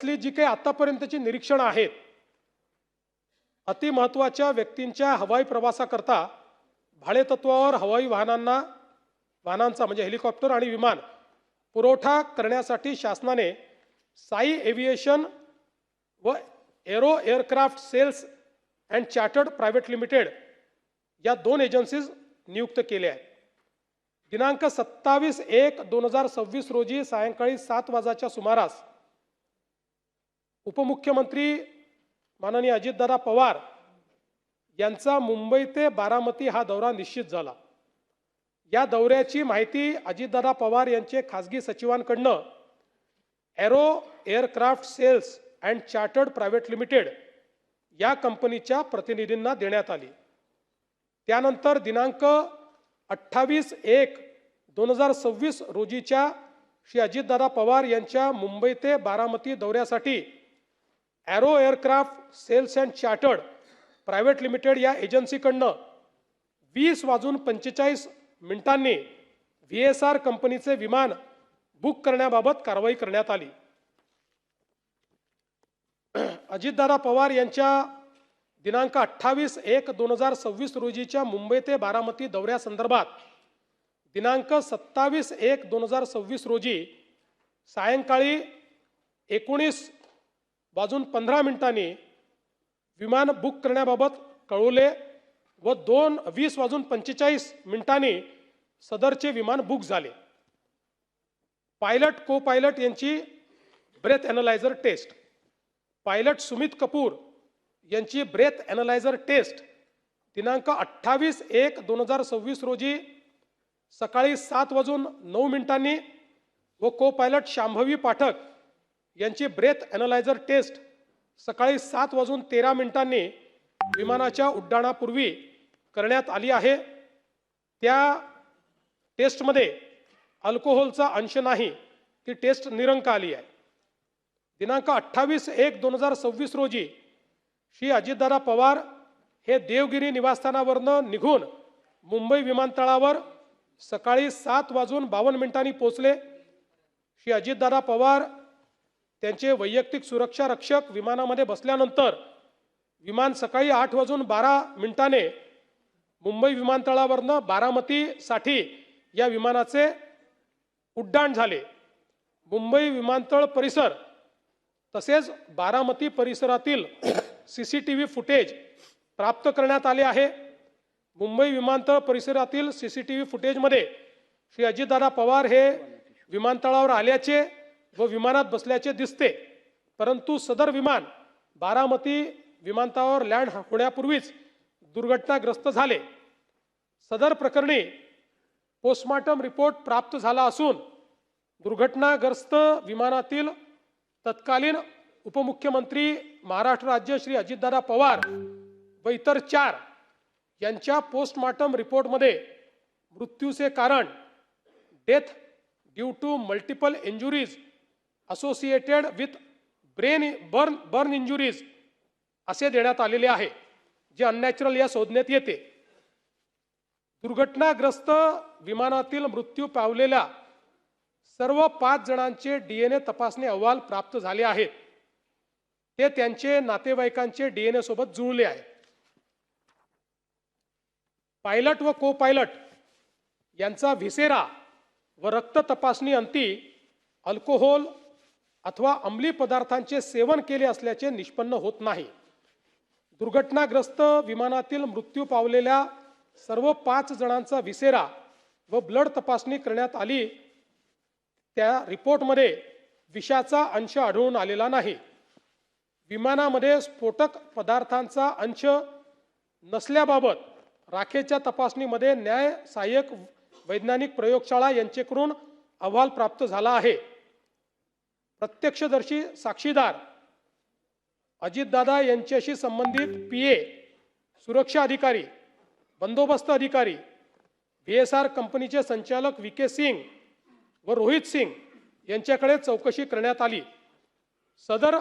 जी काही आतापर्यंतची निरीक्षण आहेत, अतिमहत्त्वाच्या व्यक्तींच्या हवाई प्रवासाकरता भाडेतत्वावर हवाई वाहनांचा म्हणजे हेलिकॉप्टर आणि विमान पुरवठा करण्यासाठी शासनाने साई एव्हिएशन व aero aircraft sales and chartered private limited या दोन एजन्सीज नियुक्त केल्या आहेत. दिनांक 27/1/2026 रोजी सायंकाळी 7 वाजताच्या सुमारास उपमुख्यमंत्री माननीय अजितदादा पवार यांचा मुंबई ते बारामती हा दौरा निश्चित झाला. या दौऱ्याची माहिती अजितदादा पवार यांचे खासगी सचिवांकडनं aero aircraft sales and chartered private limited या कंपनीच्या प्रतिनिधींना देण्यात आली. त्यानंतर दिनांक 28/1/2026 रोजीच्या श्री अजितदादा पवार यांच्या मुंबई ते बारामती दौऱ्यासाठी aero aircraft sales and chartered private limited या एजन्सीकडनं 20:45 VSR कंपनीचे विमान बुक करण्याबाबत कारवाई करण्यात आली. अजितदादा पवार यांच्या दिनांक 28/1/2026 रोजीच्या मुंबई ते बारामती दौऱ्यासंदर्भात दिनांक 27/1/2026 रोजी सायंकाळी 19:15 विमान बुक करण्याबाबत कळवले व 20:45 सदरचे विमान बुक झाले. पायलट को पायलट यांची breath analyser test, pilot Sumit Kapoor यांची ब्रेथ ॲनालायझर टेस्ट दिनांक 28/1/2026 रोजी सकाळी 7:09 व को पायलट शांभवी पाठक यांची ब्रेथ ॲनालायझर टेस्ट सकाळी 7:13 विमानाच्या उड्डाणापूर्वी करण्यात आली आहे. त्या टेस्टमध्ये अल्कोहोलचा अंश नाही, ती टेस्ट निरंक आली आहे. दिनांक 28/1/2026 रोजी श्री अजितदादा पवार हे देवगिरी निवासस्थानावरनं निघून मुंबई विमानतळावर सकाळी 7:52 पोहोचले. श्री अजितदादा पवार त्यांचे वैयक्तिक सुरक्षा रक्षक विमानामध्ये बसल्यानंतर विमान सकाळी 8:12 मुंबई विमानतळावरनं बारामतीसाठी या विमानाचे उड्डाण झाले. मुंबई विमानतळ परिसर तसेच बारामती परिसरातील CCTV फुटेज प्राप्त करण्यात आले आहे. मुंबई विमानतळ परिसरातील CCTV फुटेजमध्ये श्री अजितदादा पवार हे विमानतळावर आल्याचे व विमानात बसल्याचे दिसते, परंतु सदर विमान बारामती विमानतळावर लँड होण्यापूर्वीच दुर्घटनाग्रस्त झाले. सदर प्रकरणी पोस्टमॉर्टम रिपोर्ट प्राप्त झाला असून दुर्घटनाग्रस्त विमानातील तत्कालीन उपमुख्यमंत्री महाराष्ट्र राज्य श्री अजितदादा पवार व इतर 4 यांच्या पोस्टमॉर्टम रिपोर्टमध्ये मृत्यूचे कारण death due to multiple injuries associated with burn injuries असे देण्यात आलेले आहे, जे अननॅचरल या संज्ञेत येते. दुर्घटनाग्रस्त विमानातील मृत्यू पावलेल्या सर्व 5 जणांचे DNA तपासणी अहवाल प्राप्त झाले आहेत. ते त्यांचे नातेवाईकांचे DNA सोबत जुळले आहेत. पायलट व को पायलट यांचा व्हिसेरा व रक्त तपासणी अंती अल्कोहोल अथवा अंमली पदार्थांचे सेवन केले असल्याचे निष्पन्न होत नाही. दुर्घटनाग्रस्त विमानातील मृत्यू पावलेल्या सर्व 5 जणांचा व्हिसेरा व ब्लड तपासणी करण्यात आली. त्या रिपोर्टमध्ये विषाचा अंश आढळून आलेला नाही. विमानामध्ये स्फोटक पदार्थांचा अंश नसल्याबाबत राखेच्या तपासणीमध्ये न्याय सहाय्यक वैज्ञानिक प्रयोगशाळा यांच्याकडून अहवाल प्राप्त झाला आहे. प्रत्यक्षदर्शी साक्षीदार अजितदादा यांच्याशी संबंधित PA, सुरक्षा अधिकारी, बंदोबस्त अधिकारी, VSR कंपनीचे संचालक VK सिंग व रोहित सिंग यांच्याकडे चौकशी करण्यात आली. सदर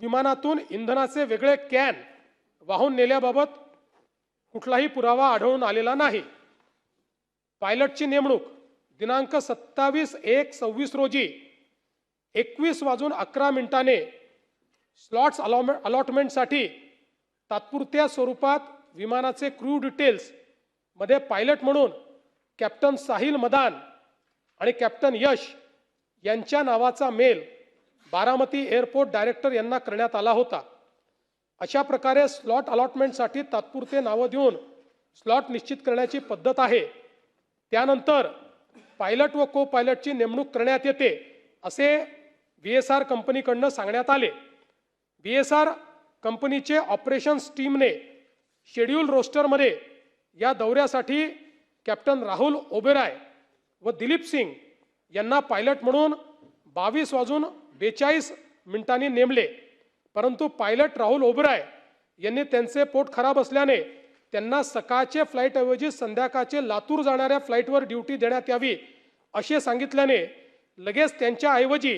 विमानातून इंधनाचे वेगळे कॅन वाहून नेल्याबाबत कुठलाही पुरावा आढळून आलेला नाही. पायलटची नेमणूक दिनांक 27/1/26 रोजी 21:11 स्लॉट्स अलॉटमेंटसाठी तात्पुरत्या स्वरूपात विमानाचे क्रू डिटेल्स मध्ये पायलट म्हणून कॅप्टन साहिल मदान आणि कॅप्टन यश यांच्या नावाचा मेल बारामती एअरपोर्ट डायरेक्टर यांना करण्यात आला होता. अशा प्रकारे स्लॉट अलॉटमेंटसाठी तात्पुरते नावं देऊन स्लॉट निश्चित करण्याची पद्धत आहे. त्यानंतर पायलट व को पायलटची नेमणूक करण्यात येते असे VSR कंपनीकडनं सांगण्यात आले. VSR कंपनीचे ऑपरेशन्स टीमने शेड्यूल रोस्टरमध्ये या दौऱ्यासाठी कॅप्टन राहुल ओबेरॉय व दिलीप सिंग यांना पायलट म्हणून 22:42 नेमले. परंतु पायलट राहुल ओबेरॉय यांनी त्यांचे पोट खराब असल्याने त्यांना सकाळचे फ्लाईटऐवजी संध्याकाळचे लातूर जाणाऱ्या फ्लाईटवर ड्युटी देण्यात यावी असे सांगितल्याने लगेच त्यांच्याऐवजी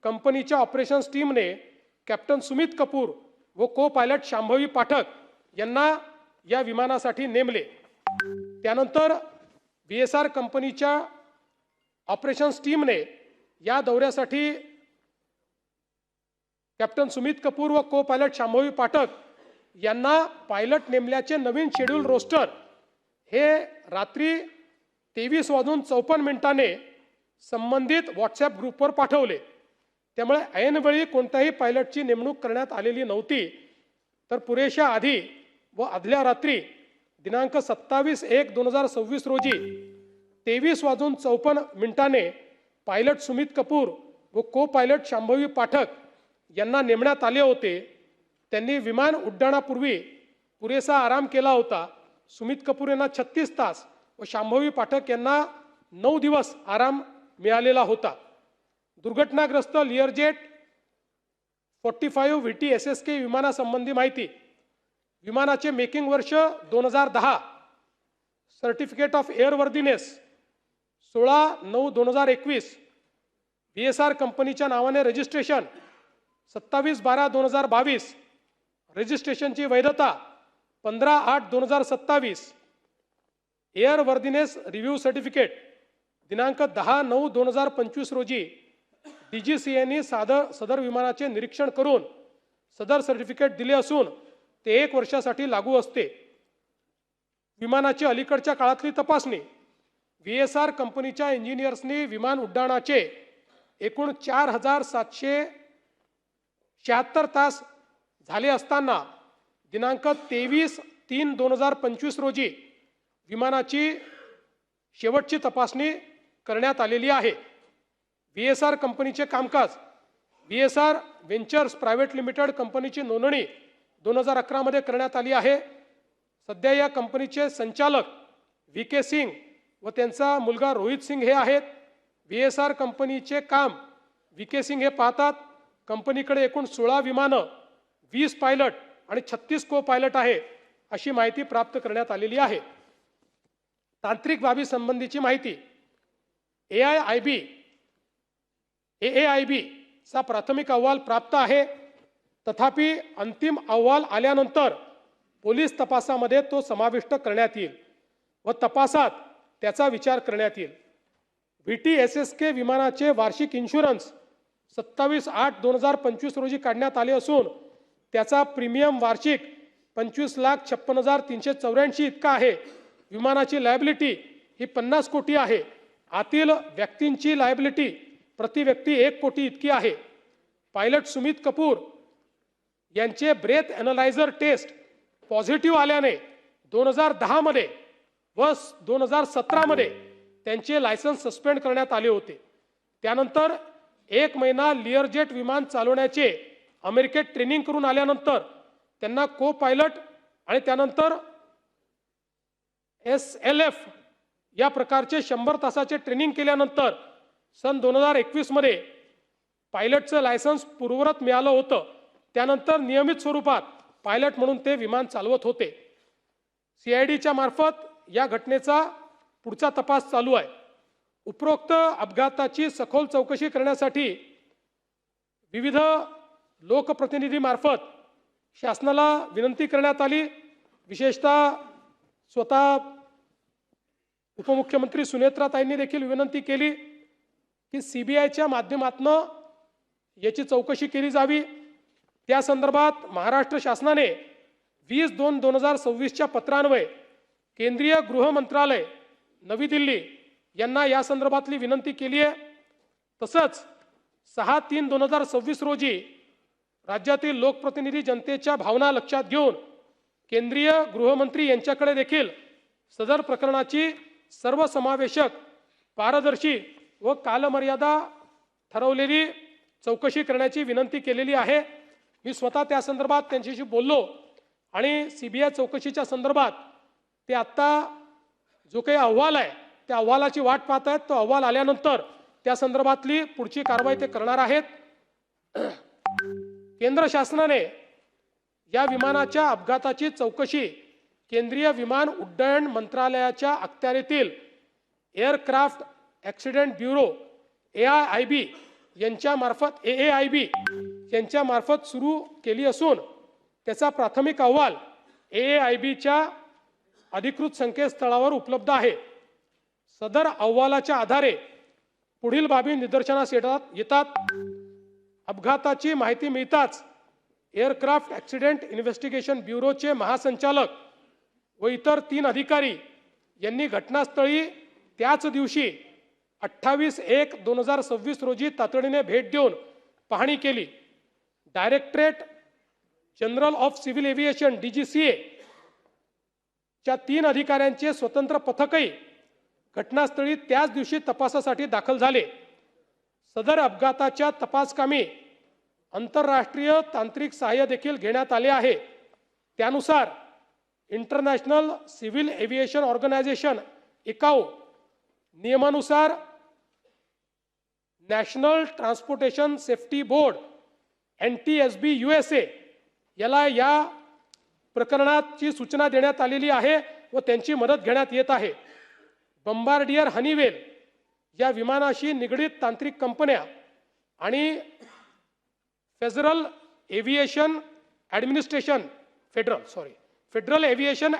कंपनीच्या ऑपरेशन्स टीमने कॅप्टन सुमित कपूर व को पायलट शांभवी पाठक यांना या विमानासाठी नेमले. त्यानंतर VSR कंपनीच्या ऑपरेशन्स टीमने या दौऱ्यासाठी कॅप्टन सुमित कपूर व को पायलट शांभवी पाठक यांना पायलट नेमल्याचे नवीन शेड्यूल रोस्टर हे रात्री 23:54 संबंधित व्हॉट्सॲप ग्रुपवर पाठवले. त्यामुळे ऐनवेळी कोणत्याही पायलटची नेमणूक करण्यात आलेली नव्हती, तर पुरेशा आधी व आदल्या रात्री दिनांक 27/1/2026 रोजी 23:54 पायलट सुमित कपूर व को पायलट शांभवी पाठक यांना नेमण्यात आले होते. त्यांनी विमान उड्डाणापूर्वी पुरेसा आराम केला होता. सुमित कपूर यांना 36 तास व शांभवी पाठक यांना 9 दिवस आराम मिळालेला होता. दुर्घटनाग्रस्त लिअरजेट 45 VT SSK विमानासंबंधी माहिती. विमानाचे मेकिंग वर्ष 2010, सर्टिफिकेट ऑफ एअरवर्दीनेस 16/9/2021, VSR कंपनीच्या नावाने रजिस्ट्रेशन 27/12/2022, रजिस्ट्रेशनची वैधता 15/8/2027, एअरवर्दीनेस रिव्ह्यू सर्टिफिकेट दिनांक 10/9/2025 रोजी DGCAने सदर विमानाचे निरीक्षण करून सदर सर्टिफिकेट दिले असून ते 1 वर्षासाठी लागू असते. विमानाची अलीकडच्या काळातली तपासणी. VSR कंपनीच्या इंजिनियर्सनी विमान उड्डाणाचे एकूण 4,776 तास झाले असताना दिनांक 23/3/2025 रोजी विमानाची शेवटची तपासणी करण्यात आलेली आहे. VSR कंपनीचे कामकाज. VSR व्हेंचर्स प्रायव्हेट लिमिटेड कंपनीची नोंदणी 2011 मध्ये करण्यात आली आहे. सध्या या कंपनीचे संचालक VK सिंग व त्यांचा मुलगा रोहित सिंग हे आहेत. VSR कंपनीचे काम VK सिंग हे पाहतात. कंपनीकडे एकूण 16 विमानं, 20 पायलट आणि 36 को पायलट आहे अशी माहिती प्राप्त करण्यात आलेली आहे. तांत्रिक बाबी संबंधीची माहिती. AAIB चा प्राथमिक अहवाल प्राप्त आहे. तथापि अंतिम अहवाल आल्यानंतर पोलीस तपासामध्ये तो समाविष्ट करण्यात येईल व तपासात त्याचा विचार करण्यात येईल. VT SSK विमानाचे वार्षिक इन्शुरन्स 27/8/2025 रोजी काढण्यात आले असून त्याचा प्रीमियम वार्षिक 25,56,384 इतका आहे. विमानाची लायबिलिटी ही 50 कोटी आहे. आतील व्यक्तींची लायबिलिटी प्रति व्यक्ती 1 कोटी इतकी आहे. पायलट सुमित कपूर यांचे ब्रेथ ॲनालायझर टेस्ट पॉझिटिव्ह आल्याने 2010 मध्ये व 2017 मध्ये त्यांचे लायसन्स सस्पेंड करण्यात आले होते. त्यानंतर 1 महिना लिअरजेट विमान चालवण्याचे अमेरिकेत ट्रेनिंग करून आल्यानंतर त्यांना को पायलट आणि त्यानंतर SLF या प्रकारचे 100 तासाचे ट्रेनिंग केल्यानंतर सन 2021 मध्ये पायलटचं लायसन्स पूर्ववत मिळालं होतं. त्यानंतर नियमित स्वरूपात पायलट म्हणून ते विमान चालवत होते. CIDच्या मार्फत या घटनेचा पुढचा तपास चालू आहे. उपरोक्त अपघाताची सखोल चौकशी करण्यासाठी विविध लोकप्रतिनिधीमार्फत शासनाला विनंती करण्यात आली. विशेषतः स्वतः उपमुख्यमंत्री सुनेत्राताईंनी देखील विनंती केली की CBIच्या माध्यमातून याची चौकशी केली जावी। त्या संदर्भात महाराष्ट्र शासनाने 20/2/2026च्या पत्रान्वये केंद्रीय गृह मंत्रालय नवी दिल्ली यांना या संदर्भातली विनंती केली आहे। तसंच 6/3/2026 रोजी राज्यातील लोकप्रतिनिधी जनतेच्या भावना लक्षात घेऊन केंद्रीय गृहमंत्री यांच्याकडे देखील सदर प्रकरणाची सर्वसमावेशक, पारदर्शी व कालमर्यादा ठरवलेली चौकशी करण्याची विनंती केलेली आहे। मी स्वतः त्या संदर्भात त्यांच्याशी बोललो आणि CBI चौकशीच्या संदर्भात ते आत्ता जो काही अहवाल आहे त्या अहवालाची वाट पाहत आहेत। तो अहवाल आल्यानंतर त्या संदर्भातली पुढची कारवाई ते करणार आहेत। केंद्र शासनाने या विमानाच्या अपघाताची चौकशी केंद्रीय विमान उड्डयन मंत्रालयाच्या अखत्यारीतील एअरक्राफ्ट ॲक्सिडेंट ब्युरो AIIB यांच्यामार्फत AAIB यांच्यामार्फत सुरू केली असून त्याचा प्राथमिक अहवाल AAIBच्या अधिकृत संकेतस्थळावर उपलब्ध आहे। सदर अहवालाच्या आधारे पुढील बाबी निदर्शनास येतात। अपघाताची माहिती मिळताच एअरक्राफ्ट ॲक्सिडेंट इन्व्हेस्टिगेशन ब्युरोचे महासंचालक व इतर 3 अधिकारी यांनी घटनास्थळी त्याच दिवशी 28/1/2026 रोजी तातडीने भेट देऊन पाहणी केली। Directorate general of civil aviation DGCA च्या 3 अधिकाऱ्यांचे स्वतंत्र पथकही घटनास्थळी त्याच दिवशी तपासासाठी दाखल झाले। सदर अपघाताच्या तपासकामी आंतरराष्ट्रीय तांत्रिक सहाय्य देखील घेण्यात आले आहे। त्यानुसार international civil aviation organization ICAO नियमानुसार national transportation safety board NTSB USA याला या प्रकरणाची सूचना देण्यात आलेली आहे व त्यांची मदत घेण्यात येत आहे। बंबार्डियर हनीवेल या विमानाशी निगडीत तांत्रिक कंपन्या आणि फेडरल एव्हिएशन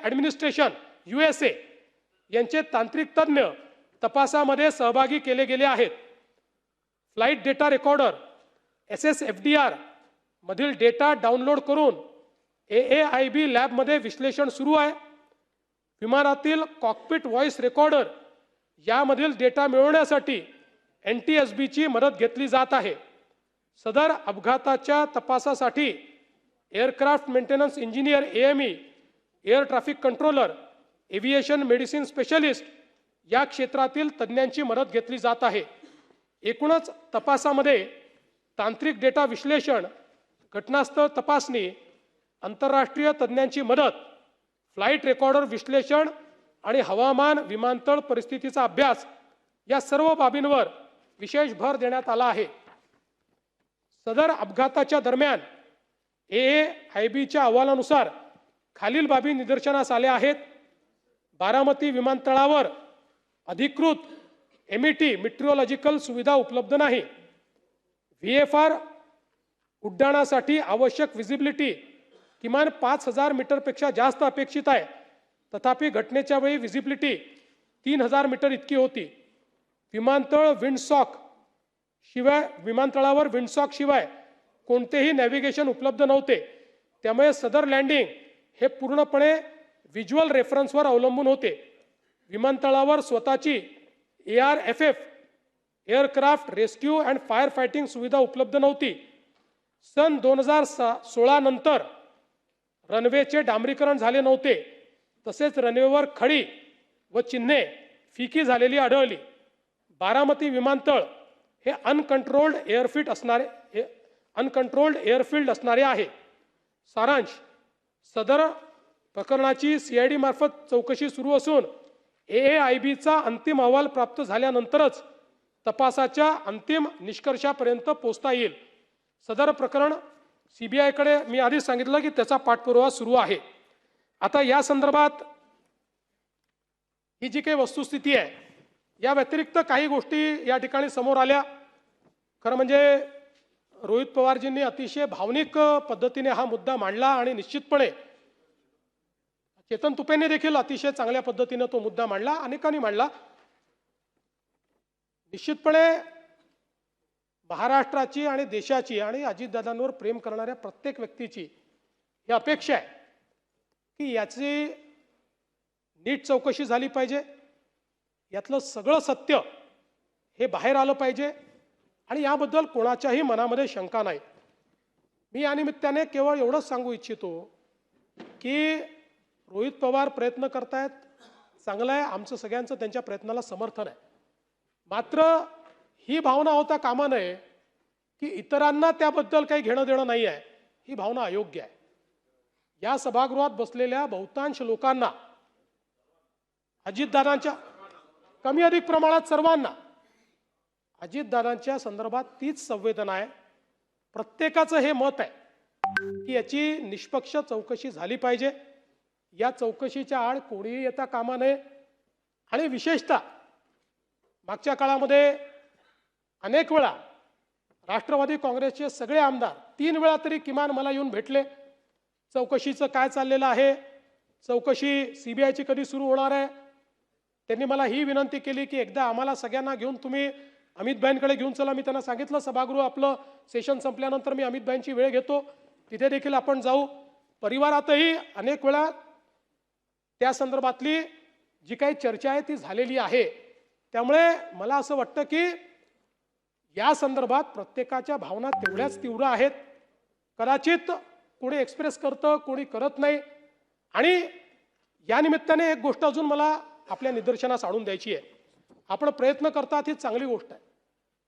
ॲडमिनिस्ट्रेशन USA यांचे तांत्रिक तज्ञ तपासामध्ये सहभागी केले गेले आहेत। फ्लाइट डेटा रेकॉर्डर SSFDR मधील डेटा डाउनलोड करून AAIB लॅबमध्ये विश्लेषण सुरू आहे। विमानातील कॉकपिट व्हॉइस रेकॉर्डर यामधील डेटा मिळवण्यासाठी NTSBची मदत घेतली जात आहे। सदर अपघाताच्या तपासासाठी aircraft maintenance engineer AME, air traffic controller, aviation medicine specialist या क्षेत्रातील तज्ज्ञांची मदत घेतली जात आहे। एकूणच तपासामध्ये तांत्रिक डेटा विश्लेषण, घटनास्थळ तपासणी, आंतरराष्ट्रीय तज्ज्ञांची मदत, फ्लाइट रेकॉर्डर विश्लेषण आणि हवामान विमानतळ परिस्थितीचा अभ्यास या सर्व बाबींवर विशेष भर देण्यात आला आहे। सदर अपघाताच्या दरम्यान AAIBच्या अहवालानुसार खालील बाबी निदर्शनास आल्या आहेत। बारामती विमानतळावर अधिकृत MET मेट्रोलॉजिकल सुविधा उपलब्ध नाही। VFR उड्डाणासाठी आवश्यक विजिबिलिटी किमान 5000 मीटरपेक्षा जास्त अपेक्षित आहे, तथापि घटनेच्या वेळी विजिबिलिटी 3000 मीटर इतकी होती। विमानतळावर विंडसॉक शिवाय कोणतेही नॅव्हिगेशन उपलब्ध नव्हते, त्यामुळे सदर लँडिंग हे पूर्णपणे व्हिज्युअल रेफरन्सवर अवलंबून होते। विमानतळावर स्वतःची ARFF aircraft rescue and fire fighting सुविधा उपलब्ध नव्हती। सन 2016 नंतर रनवेचे डांबरीकरण झाले नव्हते, तसेच रनवेवर खडी व चिन्हे फिकी झालेली आढळली। बारामती विमानतळ हे अनकंट्रोल्ड एअरफील्ड असणारे आहे। सारांश, सदर प्रकरणाची CID मार्फत चौकशी सुरू असून AAIBचा अंतिम अहवाल प्राप्त झाल्यानंतरच तपासाच्या अंतिम निष्कर्षापर्यंत पोहोचता येईल। सदर प्रकरण CBI कडे मी आधीच सांगितलं की त्याचा पाठपुरावा सुरू आहे। आता या संदर्भात ही जी काही वस्तुस्थिती आहे, या व्यतिरिक्त काही गोष्टी या ठिकाणी समोर आल्या। खरं म्हणजे रोहित पवारजींनी अतिशय भावनिक पद्धतीने हा मुद्दा मांडला आणि निश्चितपणे चेतन तुपेंनी देखील अतिशय चांगल्या पद्धतीने तो मुद्दा मांडला, अनेकांनी मांडला। निश्चितपणे महाराष्ट्राची आणि देशाची आणि अजितदादांवर प्रेम करणाऱ्या प्रत्येक व्यक्तीची ही अपेक्षा आहे की याची नीट चौकशी झाली पाहिजे, यातलं सगळं सत्य हे बाहेर आलं पाहिजे आणि याबद्दल कोणाच्याही मनामध्ये शंका नाही. मी या निमित्ताने केवळ एवढंच सांगू इच्छितो की रोहित पवार प्रयत्न करतायत, चांगलं आहे, आमचं सगळ्यांचं त्यांच्या प्रयत्नाला समर्थन आहे. मात्र ही भावना होता कामा नये की इतरांना त्याबद्दल काही घेणं देणं नाही आहे, ही भावना अयोग्य आहे. या सभागृहात बसलेल्या बहुतांश लोकांना, अजितदादांच्या कमी अधिक प्रमाणात सर्वांना अजितदादांच्या संदर्भात तीच संवेदना आहे. प्रत्येकाचं हे मत आहे की याची निष्पक्ष चौकशी झाली पाहिजे. या चौकशीच्या आड कोणीही येता कामा नये. आणि विशेषतः मागच्या काळामध्ये अनेक वेळा राष्ट्रवादी काँग्रेसचे सगळे आमदार 3 वेळा तरी किमान मला येऊन भेटले. चौकशीचं काय चाललेलं आहे, चौकशी सीबीआयची कधी सुरू होणार आहे. त्यांनी मला ही विनंती केली की एकदा आम्हाला सगळ्यांना घेऊन तुम्ही अमितभाईंकडे घेऊन चला. मी त्यांना सांगितलं सभागृह आपलं सेशन संपल्यानंतर मी अमितभाईंची वेळ घेतो, तिथे देखील आपण जाऊ. परिवारातही अनेक वेळा त्या संदर्भातली जी काही चर्चा आहे ती झालेली आहे. त्यामुळे मला असं वाटतं की या संदर्भात प्रत्येकाच्या भावना तेवढ्याच तीव्र आहेत. कदाचित कोणी एक्सप्रेस करतं, कोणी करत नाही. आणि या निमित्ताने एक गोष्ट अजून मला आपल्या निदर्शनास आणून द्यायची आहे. आपण प्रयत्न करतात ही चांगली गोष्ट आहे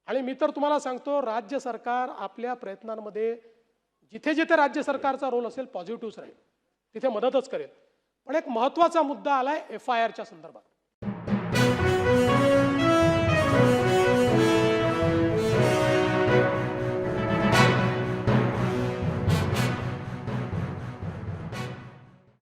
आणि मी तर तुम्हाला सांगतो राज्य सरकार आपल्या प्रयत्नांमध्ये जिथे जिथे राज्य सरकारचा रोल असेल पॉझिटिव्ह राहील, तिथे मदतच करेल. पण एक महत्त्वाचा मुद्दा आलाय FIRच्या संदर्भात.